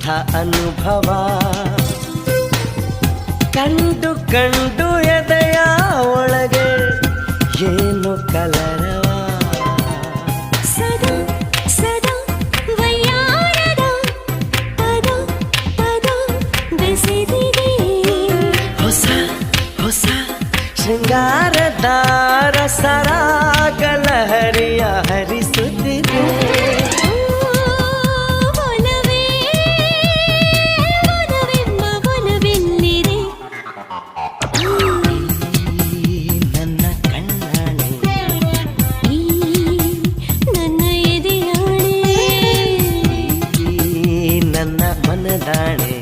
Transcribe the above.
ಇಂಥ ಅನುಭವ ಕಂಡು ಕಂಡು ಎದೆಯ ಒಳಗೆ ಏನು ಕಲರವ ಸದಾ ಸದಾ ವಯ್ಯಾರದ ಪದ ಪದ ಬೆಸೆದಿದೆ ಹೊಸ ಹೊಸ ಶೃಂಗಾರದಾರ ಸರಾಗಲಹರಿಯ ಹರಿಸುತ್ತಿದೆ ಒಲವೇ ಒಲವೆಂಬ ಒಲವೆಲ್ಲಿದೆ ನನ್ನ ಕಣ್ಣಾಣೆ ಈ ನನ್ನ ಎದೆಯಾಣೆ ನನ್ನ ಮನದಾಣೆ